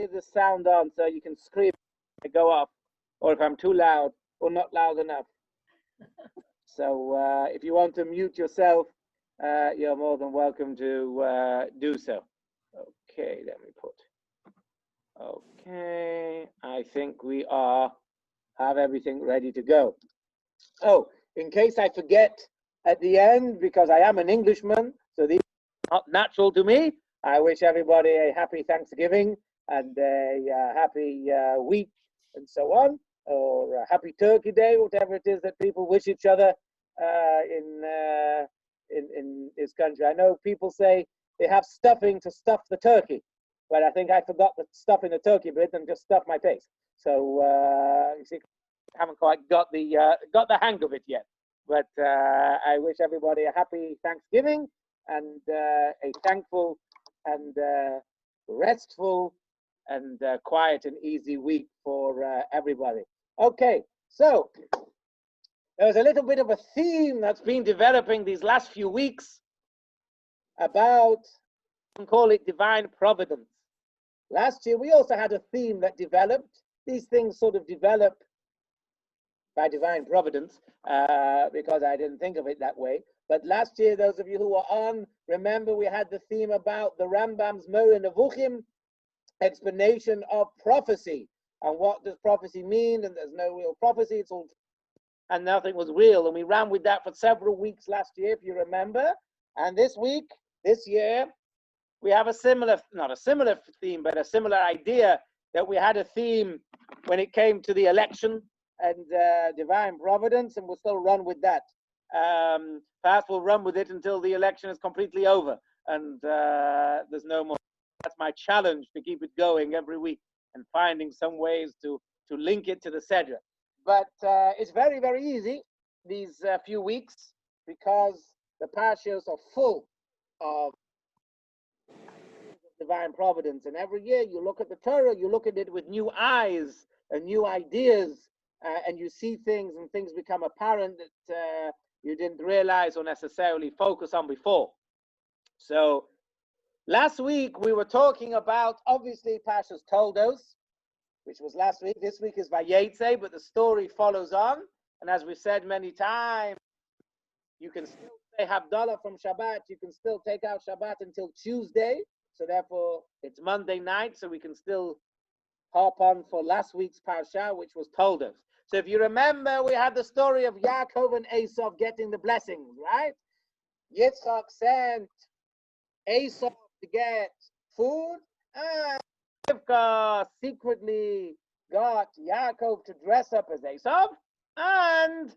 leave the sound on so you can scream and go off, or if I'm too loud or not loud enough. So if you want to mute yourself, you're more than welcome to do so. Okay, let me put. Okay, I think we have everything ready to go. Oh, in case I forget at the end, because I am an Englishman, so these are not natural to me, I wish everybody a happy Thanksgiving and a happy week and so on, or a happy Turkey Day, whatever it is that people wish each other in this country. I know people say they have stuffing to stuff the turkey, but I think I forgot the stuff in the turkey bit and just stuffed my face. So you see, I haven't quite got the hang of it yet. But I wish everybody a happy Thanksgiving and a thankful and restful and quiet and easy week for everybody. Okay, so there's a little bit of a theme that's been developing these last few weeks about, we can call it divine providence. Last year, we also had a theme that developed. These things sort of develop by divine providence, because I didn't think of it that way. But last year, those of you who were on, remember we had the theme about the Rambam's Moreh Nevuchim explanation of prophecy. And what does prophecy mean? And there's no real prophecy, it's all, and nothing was real. And we ran with that for several weeks last year, if you remember. And this year, we have a similar, not a similar theme, but a similar idea, that we had a theme when it came to the election and divine providence, and we'll still run with that. Perhaps we'll run with it until the election is completely over and there's no more. That's my challenge, to keep it going every week and finding some ways to link it to the Sedra. But it's very, very easy these few weeks, because the parashas are full of divine providence. And every year you look at the Torah, you look at it with new eyes and new ideas, and you see things, and things become apparent that you didn't realize or necessarily focus on before. So last week we were talking about, obviously, Parshas Toldos, which was last week. This week is Vayetze, but the story follows on. And as we said many times, you can still say Havdalah from Shabbat. You can still take out Shabbat until Tuesday. So therefore, it's Monday night, so we can still hop on for last week's Parsha, which was Toldos. So if you remember, we had the story of Yaakov and Eisov getting the blessings, right? Yitzchak sent Eisov to get food, and Rivka secretly got Yaakov to dress up as Eisov and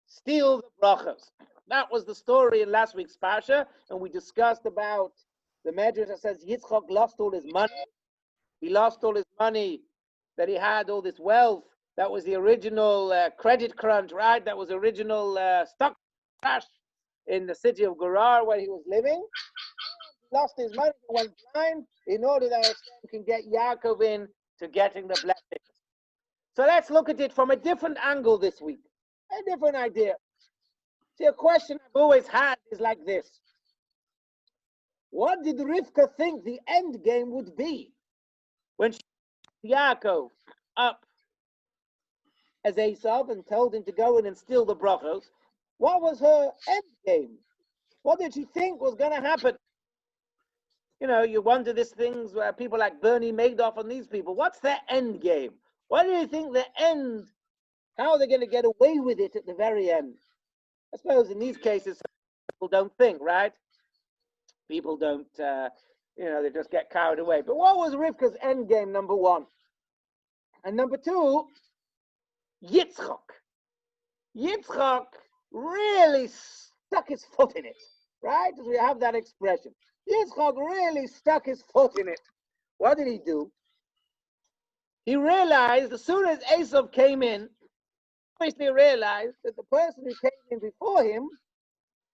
steal the brachos. That was the story in last week's Parsha, and we discussed about the medrash that says Yitzchak lost all his money. He lost all his money that he had, all this wealth. That was the original credit crunch, right? That was original stock crash in the city of Gerar where he was living. He lost his money, he went blind, in order that Hashem can get Yaakov in to getting the blessings. So let's look at it from a different angle this week, a different idea. See, a question I've always had is like this. What did Rivka think the end game would be when she took Yaakov up as Esav and told him to go in and steal the brachos? What was her end game? What did she think was going to happen? You know, you wonder these things where people like Bernie Madoff and these people, what's their end game? What do you think the end, how are they going to get away with it at the very end? I suppose in these cases, people don't think, right? People don't, they just get carried away. But what was Rivka's end game, number one? And number two, Yitzchak. Yitzchak really stuck his foot in it, right? As we have that expression. Yitzchak really stuck his foot in it. What did he do? He realized as soon as Esav came in, obviously realized that the person who came in before him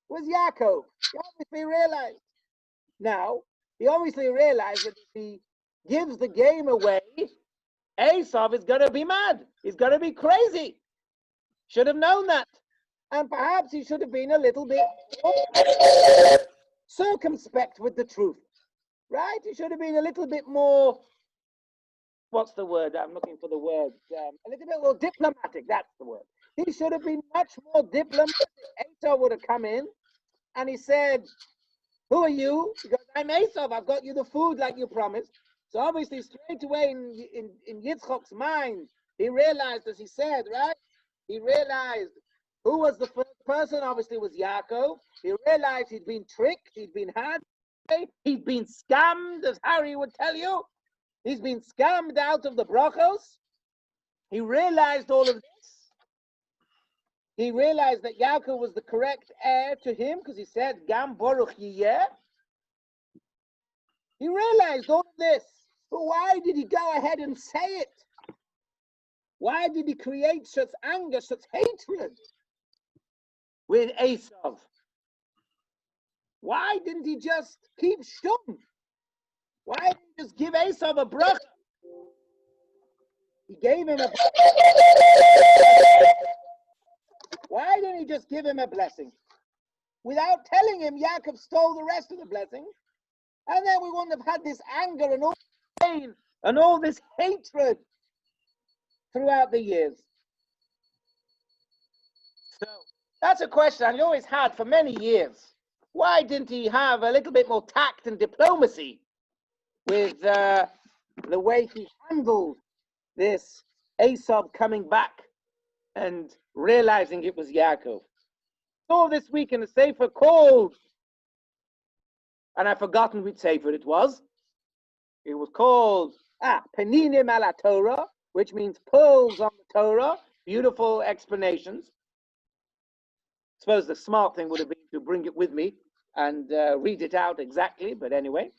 was Yaakov. He obviously realized. Now, he obviously realized that if he gives the game away, Esav is going to be mad. He's going to be crazy. Should have known that. And perhaps he should have been a little bit circumspect with the truth. Right? He should have been a little bit more what's the word? I'm looking for the word. A little bit more diplomatic, that's the word. He should have been much more diplomatic. Eisov would have come in and he said, who are you? He goes, I'm Eisov, I've got you the food like you promised. So obviously straight away in Yitzchok's mind, he realized, as he said, right? He realized who was the first person, obviously was Yaakov. He realized he'd been tricked, he'd been had, he'd been scammed, as Harry would tell you. He's been scammed out of the brachos. He realized all of this. He realized that Yaakov was the correct heir to him because he said, Gam Baruch Yiyeh. He realized all of this. But why did he go ahead and say it? Why did he create such anger, such hatred with Eisov? Why didn't he just keep shtum? Why didn't he just give Eisov a bracha? He gave him a Why didn't he just give him a blessing? Without telling him, Yaakov stole the rest of the blessing. And then we wouldn't have had this anger and all this pain and all this hatred throughout the years. So that's a question I've always had for many years. Why didn't he have a little bit more tact and diplomacy with the way he handled this Eisov coming back and realizing it was Yaakov? So this week in the Sefer called, and I've forgotten which Sefer it was. It was called Peninim ala Torah, which means pearls on the Torah. Beautiful explanations. I suppose the smart thing would have been to bring it with me and read it out exactly, but anyway.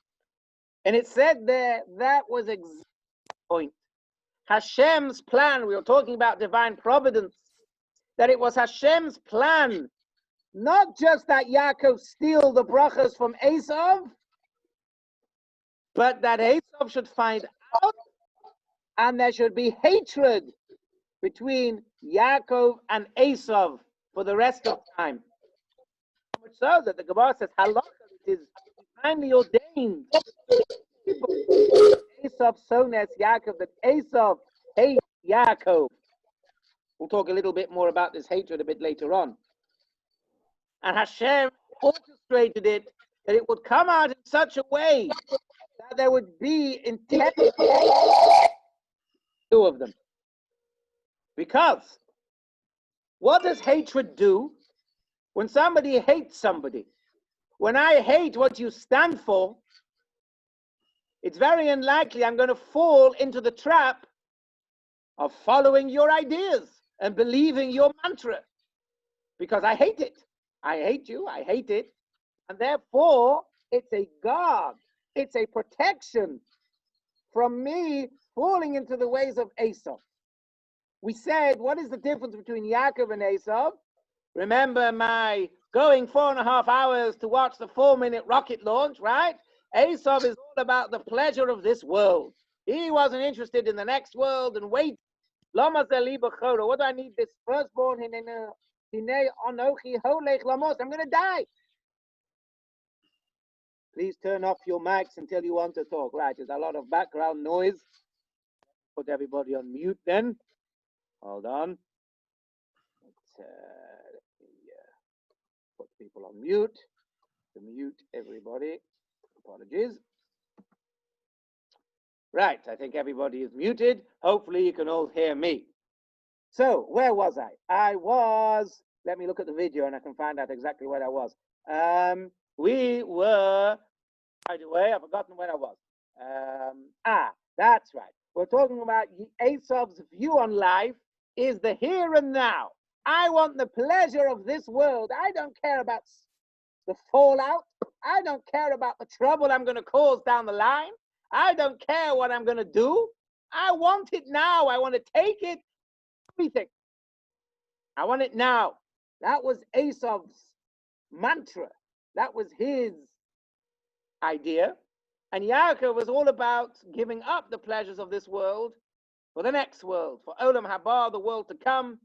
And it said there, that was exactly the point. Hashem's plan, we were talking about divine providence, that it was Hashem's plan, not just that Yaakov steal the brachas from Eisov, but that Eisov should find out and there should be hatred between Yaakov and Eisov for the rest of time. So much so that the Gemara says, halacha, it is divinely ordained. Eisov sones Yaakov, that Eisov hates Yaakov. We'll talk a little bit more about this hatred a bit later on. And Hashem orchestrated it that it would come out in such a way that there would be intense two of them. Because what does hatred do when somebody hates somebody? When I hate what you stand for, it's very unlikely I'm going to fall into the trap of following your ideas and believing your mantra, because I hate it. I hate you, I hate it. And therefore, it's a guard, it's a protection from me falling into the ways of Eisov. We said, what is the difference between Yaakov and Eisov? Remember my going 4.5 hours to watch the 4-minute rocket launch, right? Eisov is all about the pleasure of this world. He wasn't interested in the next world and wait. What do I need this firstborn? I'm going to die. Please turn off your mics until you want to talk. Right, there's a lot of background noise. Put everybody on mute then. Hold on. Let me put people on mute. To mute everybody. Apologies. Right, I think everybody is muted. Hopefully you can all hear me. So, where was I? Let me look at the video and I can find out exactly where I was. We were, by the way, I've forgotten where I was. That's right. We're talking about Eisov's view on life is the here and now. I want the pleasure of this world. I don't care about the fallout. I don't care about the trouble I'm going to cause down the line. I don't care what I'm going to do. I want it now. I want to take it. Everything. I want it now. That was Eisov's mantra. That was his idea. And Yaakov was all about giving up the pleasures of this world for the next world, for Olam Haba, the world to come,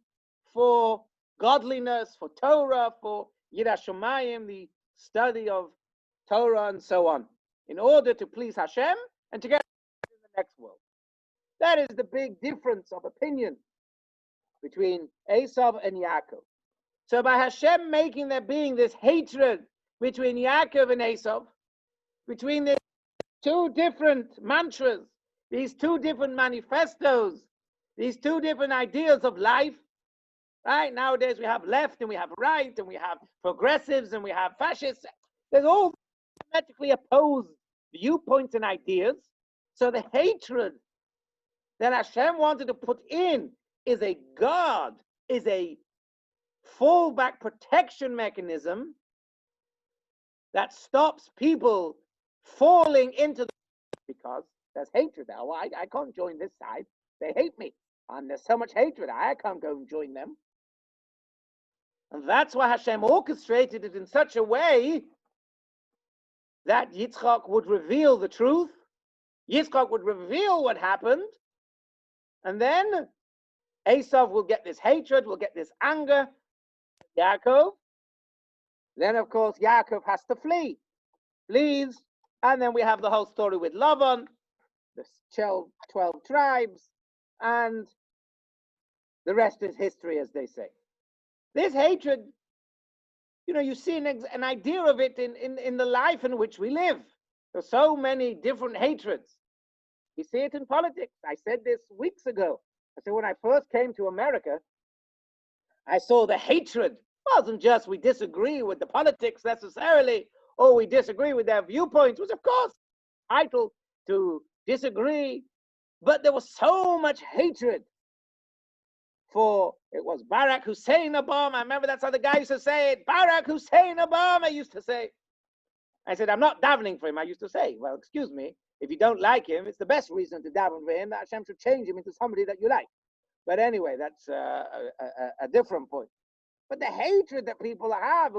for godliness, for Torah, for Yiras Shamayim, the study of Torah and so on, in order to please Hashem and to get in the next world. That is the big difference of opinion between Eisov and Yaakov. So by Hashem making there being this hatred between Yaakov and Eisov, between the two different mantras, these two different manifestos, these two different ideals of life, right? Nowadays we have left and we have right and we have progressives and we have fascists. There's all diametrically opposed viewpoints and ideas. So the hatred that Hashem wanted to put in is a guard, is a fallback protection mechanism that stops people falling into because there's hatred now. I can't join this side. They hate me. And there's so much hatred. I can't go and join them. And that's why Hashem orchestrated it in such a way that Yitzchak would reveal the truth. Yitzchak would reveal what happened. And then Esav will get this hatred, will get this anger. Yaakov. Then, of course, Yaakov has to flee. Flees. And then we have the whole story with Lavan, the 12 tribes, and the rest is history, as they say. This hatred, you see an idea of it in the life in which we live. There's so many different hatreds. You see it in politics. I said this weeks ago. I said when I first came to America, I saw the hatred. It wasn't just we disagree with the politics necessarily, or we disagree with their viewpoints, which of course entitled to disagree, but there was so much hatred for, it was Barack Hussein Obama. I remember that's how the guy used to say it. Barack Hussein Obama used to say. I said, I'm not davening for him. I used to say, well, excuse me, if you don't like him, it's the best reason to daven for him that Hashem should change him into somebody that you like. But anyway, that's a different point. But the hatred that people have,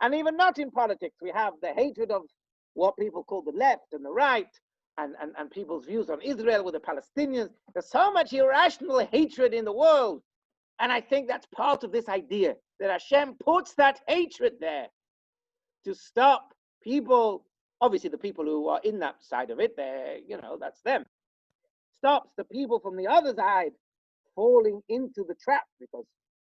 and even not in politics, we have the hatred of what people call the left and the right, and people's views on Israel with the Palestinians. There's so much irrational hatred in the world. And I think that's part of this idea that Hashem puts that hatred there to stop people, obviously the people who are in that side of it, that's them. Stops the people from the other side falling into the trap because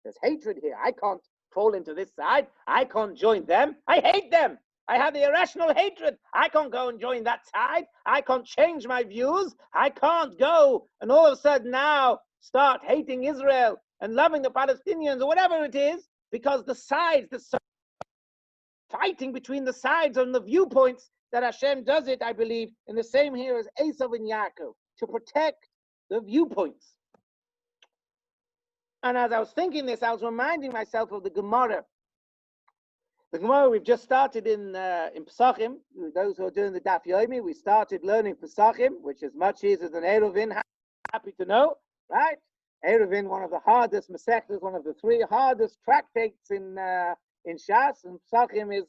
there's hatred here. I can't fall into this side. I can't join them. I hate them. I have the irrational hatred. I can't go and join that side. I can't change my views. I can't go and all of a sudden now start hating Israel and loving the Palestinians or whatever it is, because the sides, the fighting between the sides and the viewpoints, that Hashem does it, I believe, in the same here as Esav and Yaakov, to protect the viewpoints. And as I was thinking this, I was reminding myself of the Gemara. The Gemara we've just started in Pesachim. Those who are doing the Daf Yomi, we started learning Pesachim, which is much easier than Eruvin. Happy to know, right? Eruvin, one of the hardest Masechtas, one of the three hardest tractates in Shas, and Pesachim is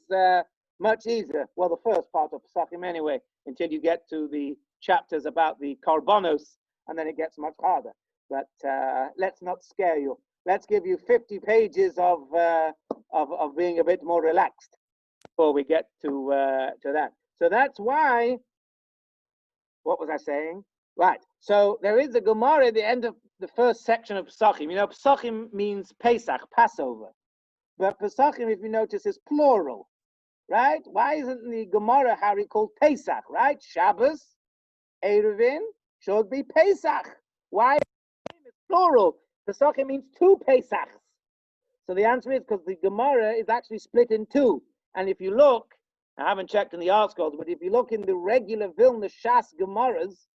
much easier. Well, the first part of Pesachim anyway, until you get to the chapters about the Karbonos, and then it gets much harder. But let's not scare you. Let's give you 50 pages of being a bit more relaxed before we get to that. So that's why, what was I saying? Right. So there is a Gemara at the end of the first section of Pesachim. Pesachim means Pesach, Passover. But Pesachim, if you notice, is plural. Right? Why isn't the Gemara Harry called Pesach? Right? Shabbos, Eruvin should be Pesach. Why is it plural? Pesachim means two Pesachs. So the answer is because the Gemara is actually split in two. And if you look, I haven't checked in the articles, but if you look in the regular Vilna Shas Gemaras,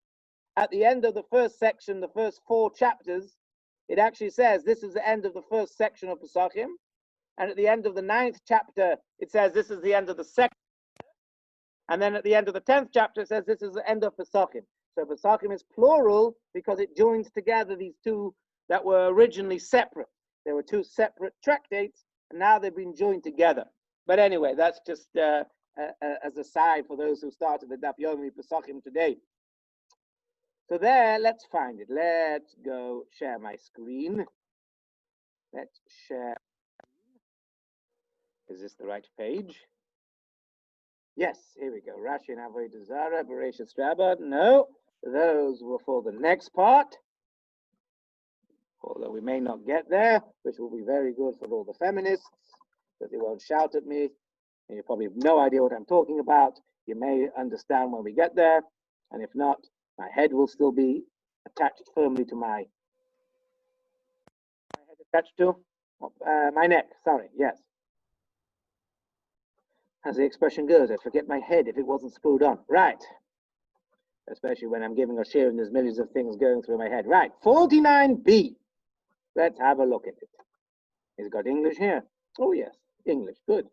at the end of the first section, the first 4 chapters, it actually says this is the end of the first section of Pesachim. And at the end of the 9th chapter, it says this is the end of the second. And then at the end of the 10th chapter, it says this is the end of Pesachim. So Pesachim is plural because it joins together these two that were originally separate. There were 2 separate tractates, and now they've been joined together. But anyway, that's just as a side for those who started the Daf Yomi Pesachim today. So there, let's find it. Let's go share my screen. Let's share. Is this the right page? Yes, here we go. Rashi and Avodah Zarah, Bereshit Rabbah. No, those were for the next part, although we may not get there, which will be very good for all the feminists, because they won't shout at me, and you probably have no idea what I'm talking about. You may understand when we get there, and if not, my head will still be attached firmly to my head attached to my neck. Sorry, yes. As the expression goes, I'd forget my head if it wasn't screwed on. Right. Especially when I'm giving or sharing, there's millions of things going through my head. Right, 49b. Let's have a look at it. It's got English here. Oh, yes, English, good.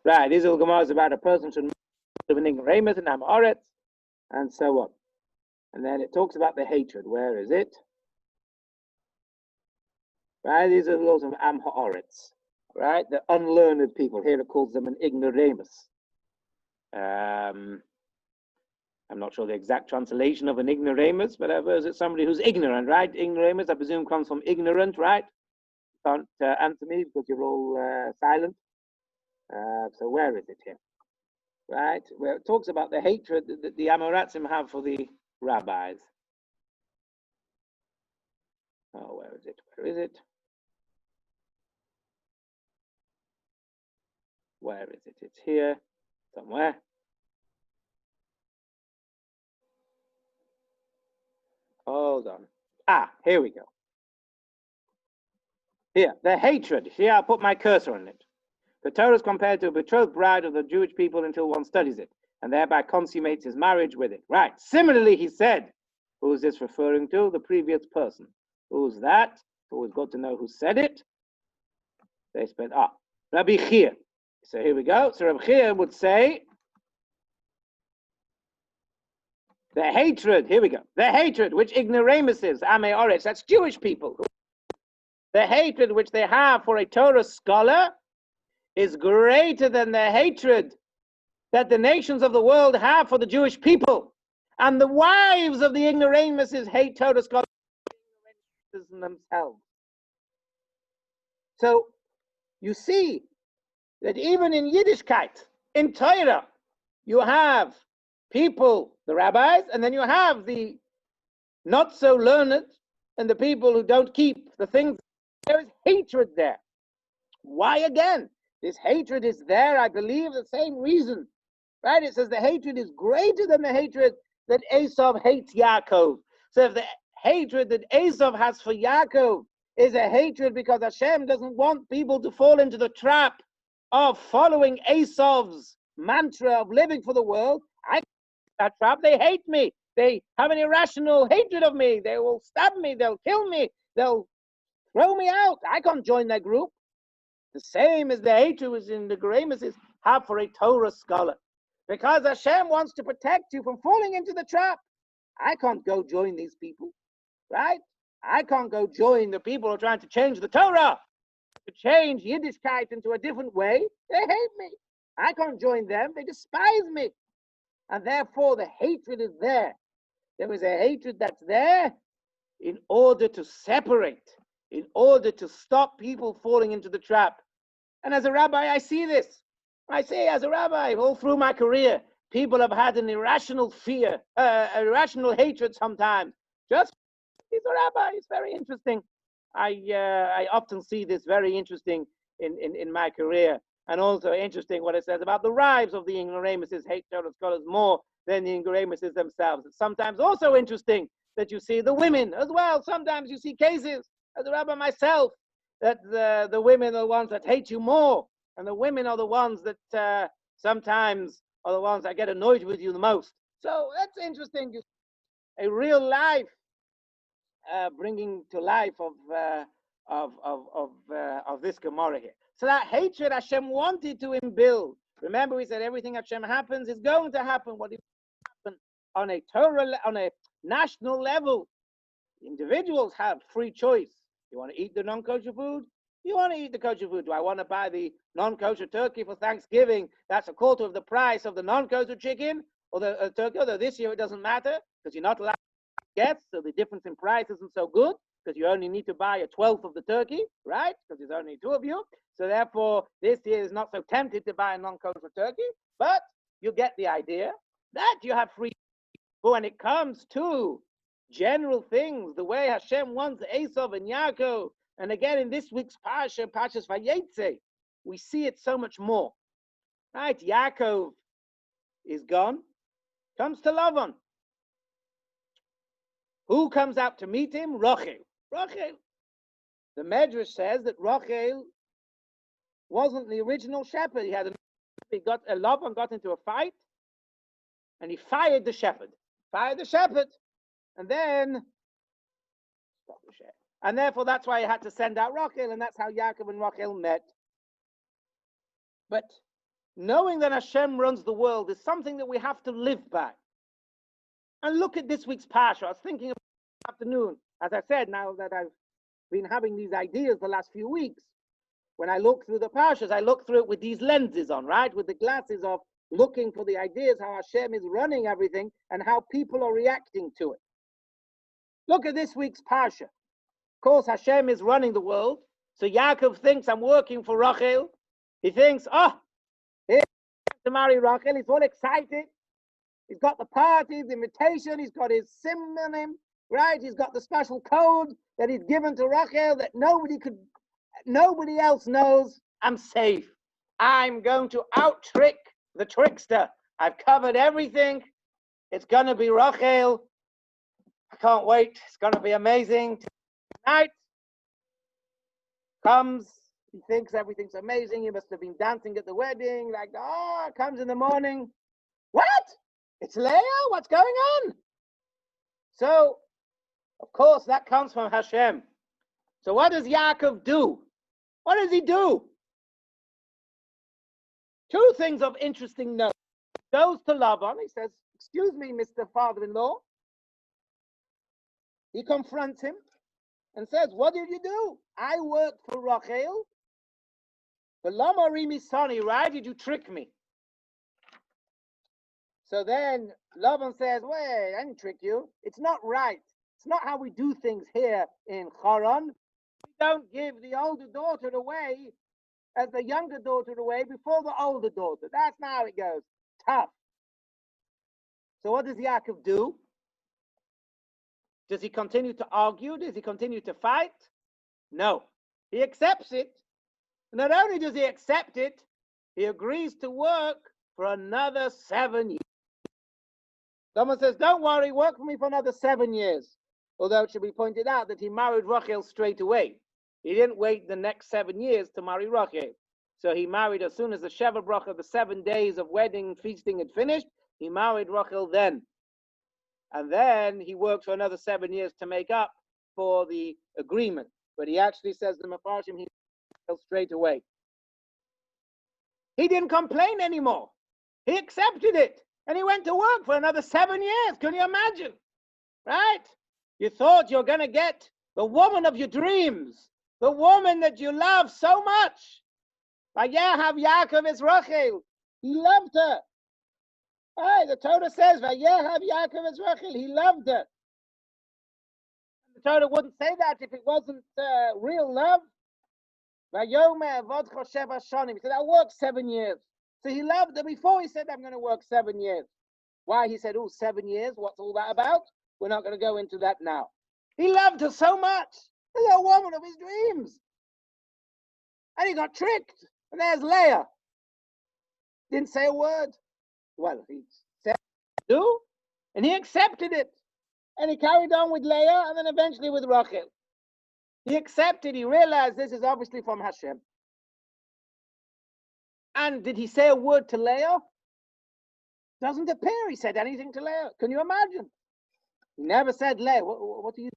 Right, these are Gemara about a person should have an ignoramus and Amoretz, and so on. And then it talks about the hatred. Where is it? Right, these are the laws of Am Haaretz. Right, the unlearned people. Here it calls them an ignoramus. I'm not sure the exact translation of an ignoramus, but is it somebody who's ignorant, right? Ignoramus, I presume, comes from ignorant, right? Can't answer me because you're all silent. So where is it here? Right, where it talks about the hatred that the Amoratzim have for the rabbis. Oh, where is it? Where is it? Where is it? It's here somewhere. Hold on. Ah, here we go. Here, the hatred. Here, I'll put my cursor on it. The Torah is compared to a betrothed bride of the Jewish people until one studies it, and thereby consummates his marriage with it. Right. Similarly, he said, who is this referring to? The previous person. Who's that? It's always good to know who said it. They spent, Rabbi Chia. So here we go. So Rabbi Chia would say, the hatred, here we go. The hatred which ignoramuses, Amei Oretz, that's Jewish people. The hatred which they have for a Torah scholar is greater than the hatred that the nations of the world have for the Jewish people. And the wives of the ignoramuses hate Torah scholars themselves. So you see that even in Yiddishkeit, in Torah, you have people, the rabbis, and then you have the not so learned and the people who don't keep the things. There is hatred there. Why again? This hatred is there, I believe, the same reason. Right? It says the hatred is greater than the hatred that Eisov hates Yaakov. So if the hatred that Eisov has for Yaakov is a hatred because Hashem doesn't want people to fall into the trap of following Eisov's mantra of living for the world, that trap, they hate me. They have an irrational hatred of me. They will stab me. They'll kill me. They'll throw me out. I can't join that group. The same as the hatred was in the ignoramuses have for a Torah scholar. Because Hashem wants to protect you from falling into the trap. I can't go join these people, right? I can't go join the people who are trying to change the Torah, to change Yiddishkeit into a different way. They hate me. I can't join them. They despise me. And therefore, the hatred is there. There is a hatred that's there in order to separate, in order to stop people falling into the trap. And as a rabbi, I see this. I say, as a rabbi, all through my career, people have had an irrational fear, irrational hatred sometimes. Just, he's a rabbi. It's very interesting. I often see this very interesting in my career. And also interesting what it says about the wives of the ignoramuses hate Torah scholars more than the ignoramuses themselves. It's sometimes also interesting that you see the women as well. Sometimes you see cases, as a rabbi myself, that the women are the ones that hate you more. And the women are the ones that sometimes are the ones that get annoyed with you the most. So that's interesting. A real life bringing to life of this Gemara here. So that hatred Hashem wanted to inbuild. Remember, we said everything Hashem happens is going to happen. What is happen on a Torah, on a national level? Individuals have free choice. You want to eat the non-kosher food? You want to eat the kosher food. Do I want to buy the non-kosher turkey for Thanksgiving? That's a quarter of the price of the non-kosher chicken or the turkey. Although this year it doesn't matter because you're not allowed to get, so the difference in price isn't so good because you only need to buy a 12th of the turkey, right? Because there's only two of you. So therefore, this year is not so tempted to buy a non-kosher turkey, but you get the idea that you have free But when it comes to general things, the way Hashem wants Eisov and Yaakov, and again in this week's Parsha, Parshas Vayetze, we see it so much more. Right? Yaakov is gone, comes to Lavan. Who comes out to meet him? Rachel. Rachel. The Medrash says that Rachel wasn't the original shepherd. Lavan got into a fight, and he fired the shepherd. And then and therefore that's why he had to send out Rachel, and that's how Yaakov and Rachel met. But knowing that Hashem runs the world is something that we have to live by. And look at this week's Parsha. I was thinking about this afternoon, as I said, now that I've been having these ideas the last few weeks. When I look through the Parshas, I look through it with these lenses on, right? With the glasses of looking for the ideas, how Hashem is running everything, and how people are reacting to it. Look at this week's Parsha. Of course, Hashem is running the world. So Yaakov thinks, I'm working for Rachel. He thinks, here's to marry Rachel. He's all excited. He's got the party, the invitation. He's got his synonym, right? He's got the special code that he's given to Rachel that nobody else knows. I'm safe. I'm going to out-trick the trickster. I've covered everything. It's going to be Rachel. I can't wait. It's going to be amazing. Tonight comes, he thinks everything's amazing. He must have been dancing at the wedding. Comes in the morning. What? It's Leah? What's going on? So, of course, that comes from Hashem. So what does Yaakov do? What does he do? Two things of interesting note. He goes to Lavan. He says, excuse me, Mr. Father-in-law. He confronts him and says, what did you do? I worked for Rachel. But Lama Rimi Sani, why did you trick me? So then Lavan says, wait, I didn't trick you. It's not right. It's not how we do things here in Haran. We don't give the older daughter away as the younger daughter away before the older daughter. That's not how it goes. Tough. So what does Yaakov do? Does he continue to argue? Does he continue to fight? No. He accepts it. Not only does he accept it, he agrees to work for another 7 years. Someone says, don't worry, work for me for another 7 years. Although it should be pointed out that he married Rachel straight away. He didn't wait the next 7 years to marry Rachel. So he married as soon as the Sheva Bracha, the 7 days of wedding feasting had finished, he married Rachel then. And then he worked for another 7 years to make up for the agreement. But he actually says the Mefarshim, he married straight away. He didn't complain anymore. He accepted it. And he went to work for another 7 years. Can you imagine? Right? You thought you're going to get the woman of your dreams, the woman that you love so much. Vayehav Yaakov es Rachel. He loved her. Right, the Torah says, Vayehav Yaakov es Rachel. He loved her. The Torah wouldn't say that if it wasn't real love. Vayomer Vodcho Sheva Shonim. He said, I'll work 7 years. So he loved her before he said, I'm going to work 7 years. Why? He said, 7 years? What's all that about? We're not going to go into that now. He loved her so much. The woman of his dreams. And he got tricked. And there's Leah. Didn't say a word. Well, he said, do. And he accepted it. And he carried on with Leah and then eventually with Rachel. He accepted. He realized this is obviously from Hashem. And did he say a word to Leah? Doesn't appear he said anything to Leah. Can you imagine? He never said, Leah, what are you,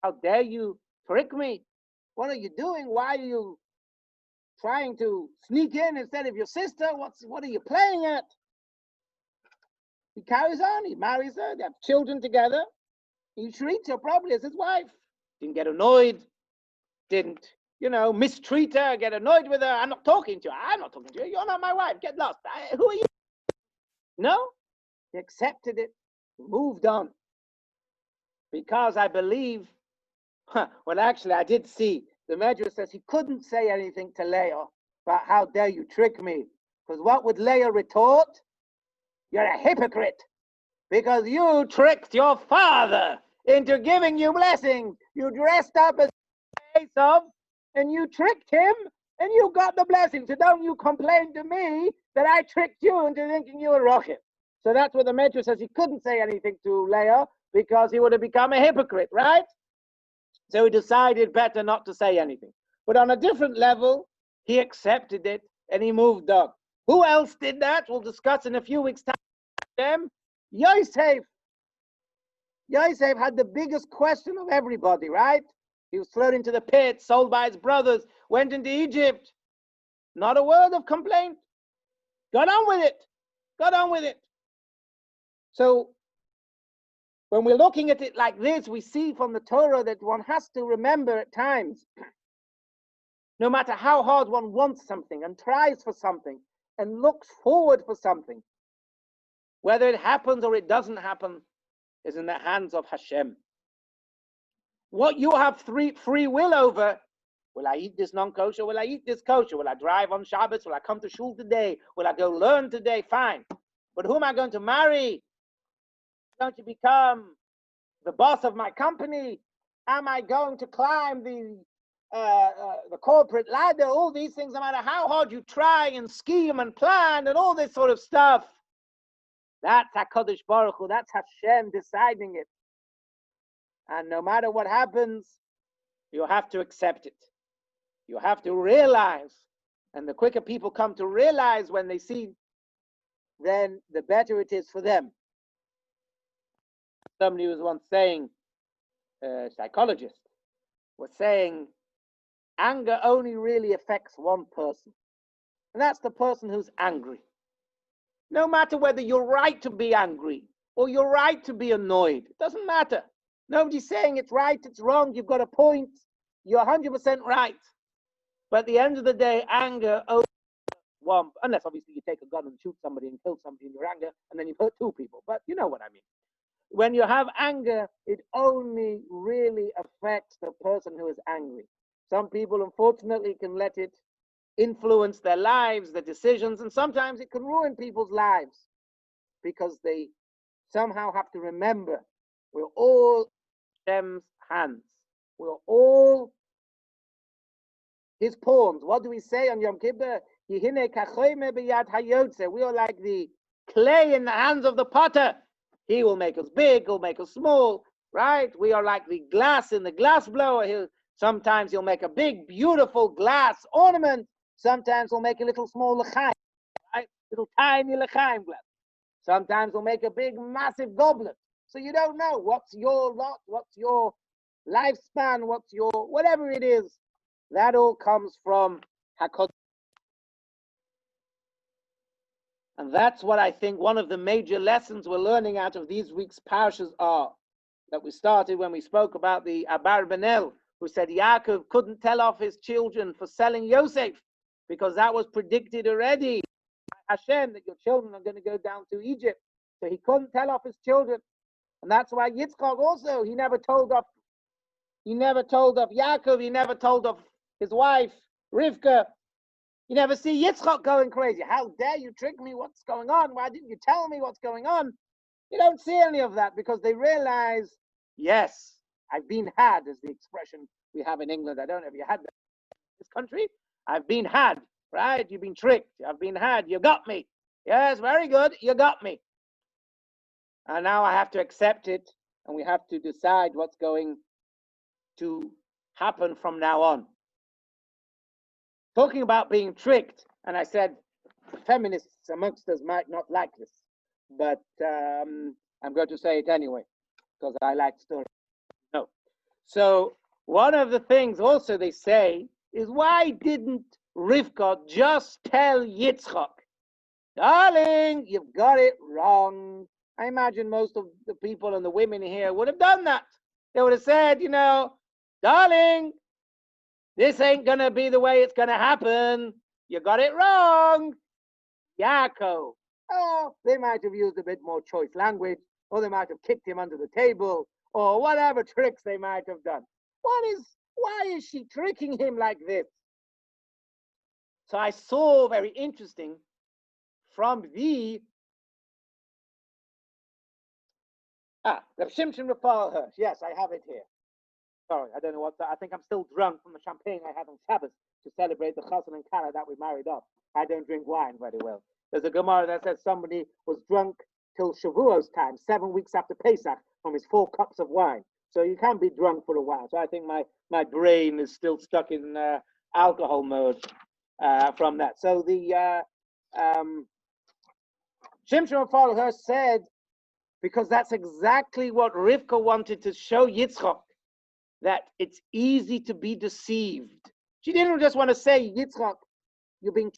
how dare you trick me? What are you doing? Why are you trying to sneak in instead of your sister? What are you playing at? He carries on. He marries her. They have children together. He treats her probably as his wife. Didn't get annoyed. Didn't, mistreat her, get annoyed with her. I'm not talking to you. I'm not talking to you. You're not my wife. Get lost. Who are you? No. He accepted it. He moved on. Because I believe, actually I did see, the Medrash says he couldn't say anything to Leah about how dare you trick me. Because what would Leah retort? You're a hypocrite. because you tricked your father into giving you blessings. You dressed up as Eisov, and you tricked him, and you got the blessing. So don't you complain to me that I tricked you into thinking you were Rochim. So that's what the Medrash says. He couldn't say anything to Leah because he would have become a hypocrite, right? So he decided better not to say anything. But on a different level, he accepted it and he moved on. Who else did that? We'll discuss in a few weeks' time. Yosef. Yosef had the biggest question of everybody, right? He was thrown into the pit, sold by his brothers, went into Egypt. Not a word of complaint. Got on with it. Got on with it. So when we're looking at it like this, we see from the Torah that one has to remember at times, no matter how hard one wants something and tries for something and looks forward for something, whether it happens or it doesn't happen is in the hands of Hashem. What you have free will over, will I eat this non-kosher? Will I eat this kosher? Will I drive on Shabbos? Will I come to shul today? Will I go learn today? Fine. But who am I going to marry? Going to become the boss of my company? Am I going to climb the corporate ladder? All these things, no matter how hard you try and scheme and plan and all this sort of stuff, that's HaKadosh Baruch Hu, that's Hashem deciding it. And no matter what happens, you have to accept it. You have to realize, and the quicker people come to realize when they see, then the better it is for them. Somebody was once saying, a psychologist was saying, anger only really affects one person, and that's the person who's angry. No matter whether you're right to be angry or you're right to be annoyed, it doesn't matter. Nobody's saying it's right, it's wrong, you've got a point, you're 100% right. But at the end of the day, anger only one, unless obviously you take a gun and shoot somebody and kill somebody in your anger, and then you've hurt two people, but you know what I mean. When you have anger, it only really affects the person who is angry. Some people, unfortunately, can let it influence their lives, their decisions, and sometimes it can ruin people's lives because they somehow have to remember we're all Hashem's hands. We're all His pawns. What do we say on Yom Kippur? We are like the clay in the hands of the potter. He will make us big, he'll make us small, right? We are like the glass in the glass blower. Sometimes he'll make a big, beautiful glass ornament. Sometimes he'll make a little small l'chaim, right? Little tiny l'chaim glass. Sometimes he'll make a big, massive goblet. So you don't know what's your lot, what's your lifespan, what's your, whatever it is. That all comes from HaKadosh. And that's what I think one of the major lessons we're learning out of these week's parashas are, that we started when we spoke about the Abar Benel, who said Yaakov couldn't tell off his children for selling Yosef, because that was predicted already by Hashem, that your children are going to go down to Egypt. So he couldn't tell off his children. And that's why Yitzchak also, he never told off Yaakov, he never told off his wife, Rivka. You never see Yitzchak going crazy. How dare you trick me? What's going on? Why didn't you tell me what's going on? You don't see any of that because they realize, yes, I've been had, is the expression we have in England. I don't know if you had that in this country. I've been had, right? You've been tricked. I've been had. You got me. Yes, very good. You got me. And now I have to accept it, and we have to decide what's going to happen from now on. Talking about being tricked, and I said feminists amongst us might not like this, but I'm going to say it anyway because I like stories. No. So one of the things also they say is, why didn't Rivka just tell Yitzchak, darling, you've got it wrong? I imagine most of the people and the women here would have done that. They would have said, darling, this ain't going to be the way it's going to happen. You got it wrong. Yaakov. Oh, they might have used a bit more choice language, or they might have kicked him under the table, or whatever tricks they might have done. Why is she tricking him like this? So I saw, very interesting, from the The Shimshon Rapal Hirsch. Yes, I have it here. Sorry, I don't know I think I'm still drunk from the champagne I had on Shabbos to celebrate the chassan and kala that we married off. I don't drink wine very well. There's a Gemara that says somebody was drunk till Shavuos time, 7 weeks after Pesach, from his 4 cups of wine. So you can't be drunk for a while. So I think my brain is still stuck in alcohol mode from that. So the Shimshon Rapal Hirsch said, because that's exactly what Rivka wanted to show Yitzchak, that it's easy to be deceived. She didn't just want to say, Yitzchak, you're being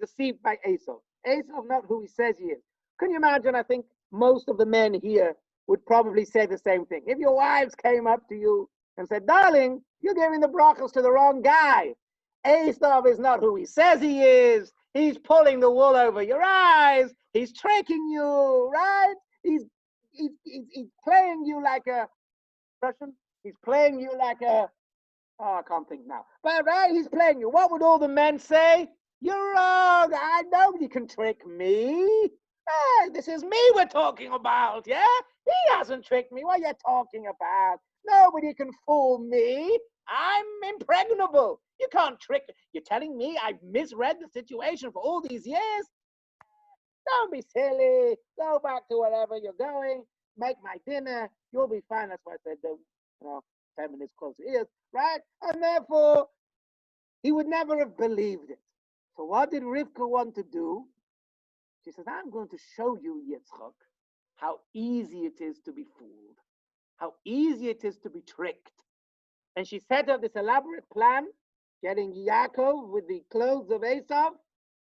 deceived by Eisov. Eisov not who he says he is. Can you imagine? I think most of the men here would probably say the same thing. If your wives came up to you and said, darling, you're giving the brachos to the wrong guy. Eisov is not who he says he is. He's pulling the wool over your eyes. He's tricking you, right? He's playing you like a Russian. He's playing you like a, I can't think now. But right, he's playing you. What would all the men say? You're wrong. Nobody can trick me. Hey, this is me we're talking about, yeah? He hasn't tricked me. What are you talking about? Nobody can fool me. I'm impregnable. You can't trick me. You're telling me I've misread the situation for all these years? Don't be silly. Go back to wherever you're going. Make my dinner. You'll be fine. That's why I said, 10 minutes close to ears, right? And therefore, he would never have believed it. So what did Rivka want to do? She says, I'm going to show you, Yitzchak, how easy it is to be fooled, how easy it is to be tricked. And she set up this elaborate plan, getting Yaakov with the clothes of Eisov,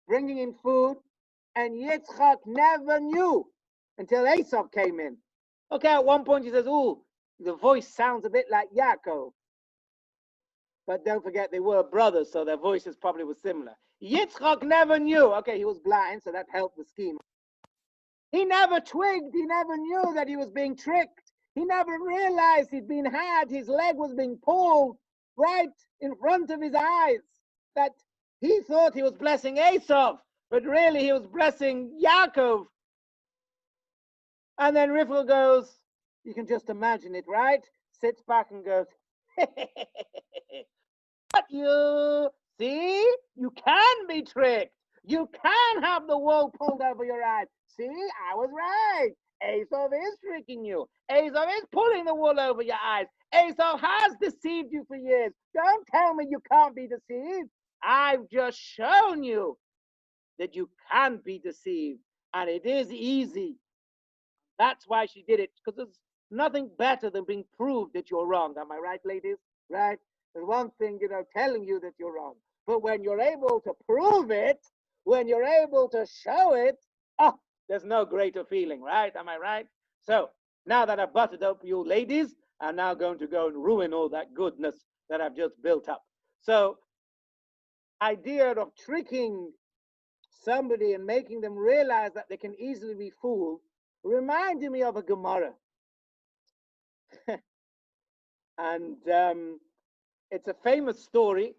bringing in food, and Yitzchak never knew until Eisov came in. Okay, at one point he says, ooh, the voice sounds a bit like Yaakov. But don't forget, they were brothers, so their voices probably were similar. Yitzchak never knew. Okay, he was blind, so that helped the scheme. He never twigged. He never knew that he was being tricked. He never realized he'd been had. His leg was being pulled right in front of his eyes. That he thought he was blessing Eisov, but really he was blessing Yaakov. And then Rivka goes, you can just imagine it, right? Sits back and goes, but you see, you can be tricked. You can have the wool pulled over your eyes. See, I was right. Eisov is tricking you. Eisov is pulling the wool over your eyes. Eisov has deceived you for years. Don't tell me you can't be deceived. I've just shown you that you can be deceived. And it is easy. That's why she did it. Because there's nothing better than being proved that you're wrong. Am I right, ladies? Right? There's one thing, telling you that you're wrong. But when you're able to prove it, when you're able to show it, there's no greater feeling, right? Am I right? So now that I've buttered up you ladies, I'm now going to go and ruin all that goodness that I've just built up. So idea of tricking somebody and making them realize that they can easily be fooled reminded me of a Gemara. And it's a famous story.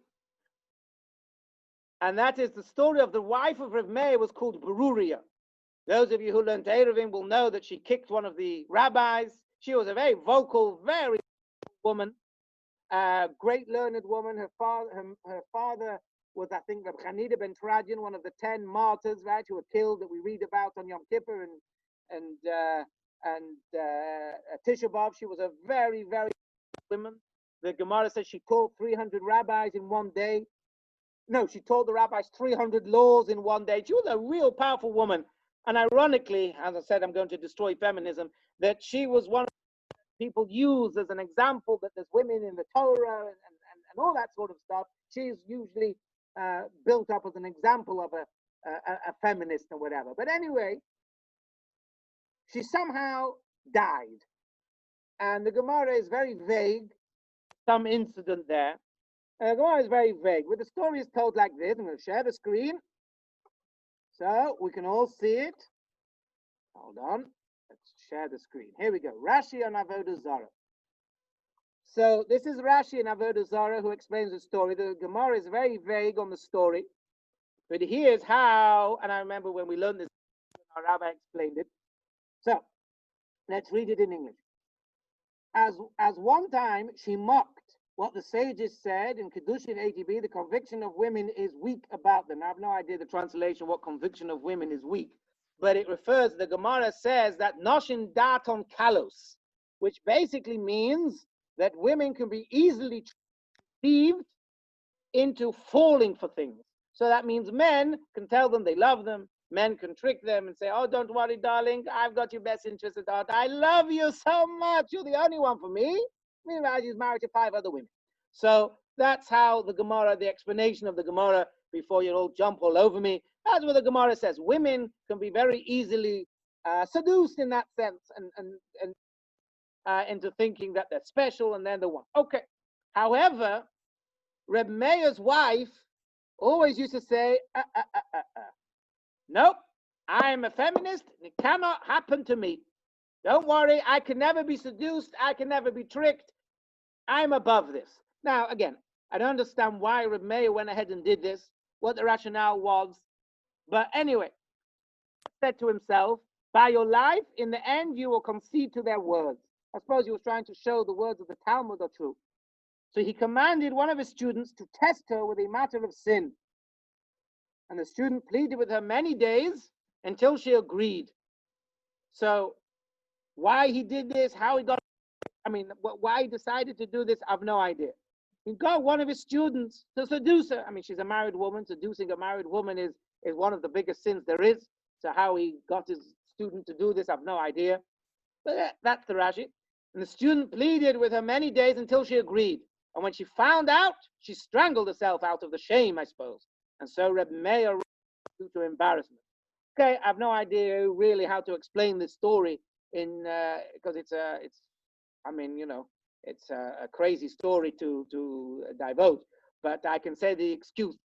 And that is the story of the wife of Rav Meir, was called Beruria. Those of you who learned Eruvin will know that she kicked one of the rabbis. She was a very vocal, very woman, great learned woman. Her father was, I think, Reb Chanina ben Tradian, one of the 10 martyrs, right, who were killed that we read about on Yom Kippur and Tisha B'Av. She was a very, very woman. The Gemara says she taught 300 rabbis in one day. No, she taught the rabbis 300 laws in one day. She was a real powerful woman. And ironically, as I said, I'm going to destroy feminism, that she was one of the people used as an example that there's women in the Torah and all that sort of stuff. She's usually built up as an example of a feminist or whatever. But anyway, she somehow died. And the Gemara is very vague. Some incident there. The Gemara is very vague. But the story is told like this. I'm going to share the screen so we can all see it. Hold on. Let's share the screen. Here we go. Rashi on Avodah Zarah. So this is Rashi and Avodah Zarah who explains the story. The Gemara is very vague on the story. But here's how, and I remember when we learned this, our rabbi explained it. So Let's read it in English. As one time she mocked what the sages said in Kedushin 80b, the conviction of women is weak about them. I have no idea the translation, what conviction of women is weak. But it refers, the Gemara says that Noshin daton kalos, which basically means that women can be easily deceived into falling for things. So that means men can tell them they love them. Men can trick them and say, oh, don't worry, darling, I've got your best interest at heart. I love you so much. You're the only one for me. Meanwhile, she's married to 5 other women. So that's how the Gemara, the explanation of the Gemara, before you all jump all over me, that's what the Gemara says. Women can be very easily seduced in that sense and into thinking that they're special and they're the one. Okay. However, Reb Meir's wife always used to say, nope, I'm a feminist. It cannot happen to me. Don't worry, I can never be seduced. I can never be tricked. I'm above this. Now, again, I don't understand why Reb Meir went ahead and did this, what the rationale was. But anyway, he said to himself, by your life, in the end, you will concede to their words. I suppose he was trying to show the words of the Talmud are true. So he commanded one of his students to test her with a matter of sin. And the student pleaded with her many days until she agreed. So why he did this, how he got, why he decided to do this, I have no idea. He got one of his students to seduce her. She's a married woman. Seducing a married woman is one of the biggest sins there is. So how he got his student to do this, I have no idea. But that's the Rashi. And the student pleaded with her many days until she agreed. And when she found out, she strangled herself out of the shame, I suppose. And so Reb Meir due to embarrassment. Okay, I have no idea really how to explain this story because it's a crazy story to devote. But I can say the excuse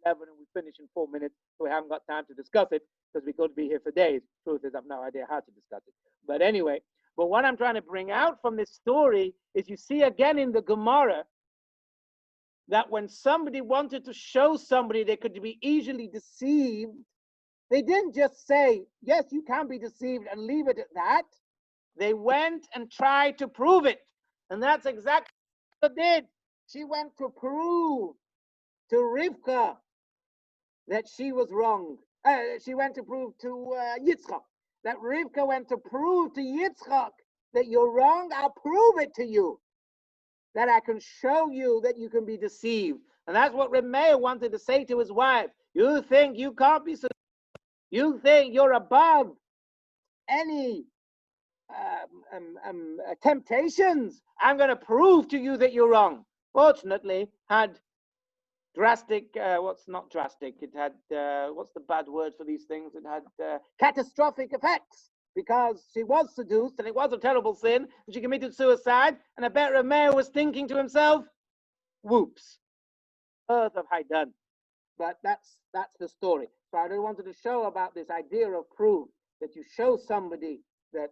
11 and we finish in 4 minutes, so we haven't got time to discuss it because we could be here for days. Truth is, I have no idea how to discuss it. But anyway, what I'm trying to bring out from this story is you see again in the Gemara that when somebody wanted to show somebody they could be easily deceived, they didn't just say, yes, you can be deceived and leave it at that. They went and tried to prove it. And that's exactly what they did. She went to prove to Rivka that she was wrong. She went to prove to Yitzchak. That Rivka went to prove to Yitzchak that you're wrong. I'll prove it to you. That I can show you that you can be deceived. And that's what Reb Meir wanted to say to his wife. You think you can't be deceived. You think you're above any temptations. I'm going to prove to you that you're wrong. Fortunately, had drastic, not drastic, it had, what's the bad word for these things? It had catastrophic effects because she was seduced and it was a terrible sin and she committed suicide. And I bet Reb Meir was thinking to himself, whoops, earth have I done. But that's the story. So I really wanted to show about this idea of proof, that you show somebody that,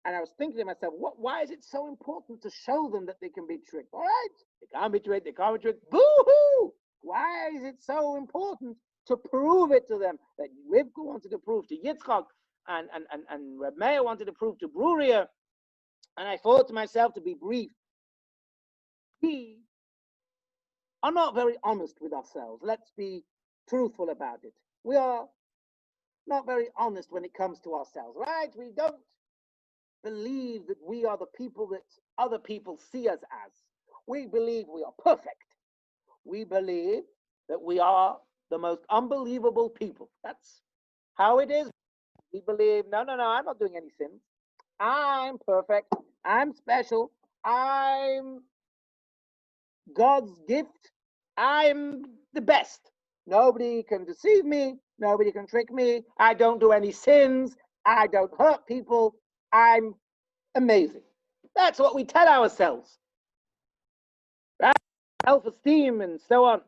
and I was thinking to myself, why is it so important to show them that they can be tricked? All right, they can't be tricked, boo-hoo! Why is it so important to prove it to them? That Rivka wanted to prove to Yitzchak, and Reb Meir wanted to prove to Bruria. And I thought to myself, to be brief, we are not very honest with ourselves. Let's be truthful about it. We are not very honest when it comes to ourselves, right? We don't believe that we are the people that other people see us as. We believe we are perfect. We believe that we are the most unbelievable people. That's how it is. We believe, no, I'm not doing any sins. I'm perfect. I'm special. I'm God's gift. I'm the best. Nobody can deceive me. Nobody can trick me. I don't do any sins. I don't hurt people. I'm amazing. That's what we tell ourselves. Right? Self-esteem and so on.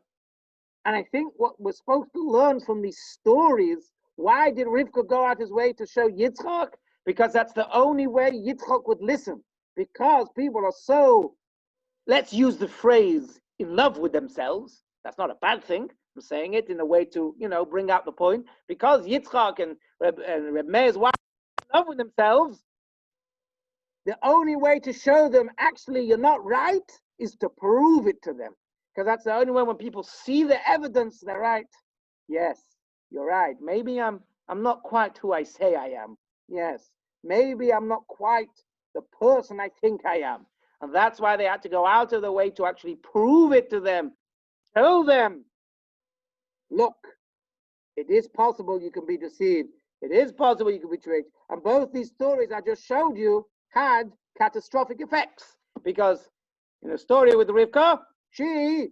And I think what we're supposed to learn from these stories, why did Rivka go out his way to show Yitzchak? Because that's the only way Yitzchak would listen. Because people are so, let's use the phrase, in love with themselves. That's not a bad thing. I'm saying it in a way to, bring out the point. Because Yitzchak and Reb Meir's wife are in love with themselves, the only way to show them actually you're not right is to prove it to them. Because that's the only way when people see the evidence, they're right. Yes, you're right. Maybe I'm not quite who I say I am. Yes, maybe I'm not quite the person I think I am. And that's why they had to go out of the way to actually prove it to them. Tell them, look, it is possible you can be deceived. It is possible you can be tricked. And both these stories I just showed you had catastrophic effects. Because in the story with Rivka, she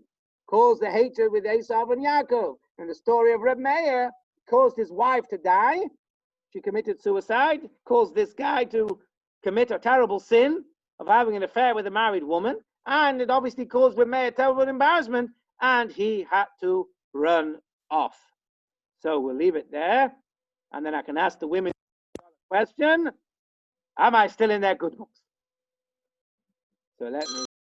caused the hatred with Eisov and Yaakov. In the story of Reb Meir, caused his wife to die. She committed suicide, caused this guy to commit a terrible sin of having an affair with a married woman. And it obviously caused Reb Meir terrible embarrassment. And he had to run off. So we'll leave it there. And then I can ask the women a question. Am I still in their good books? So let me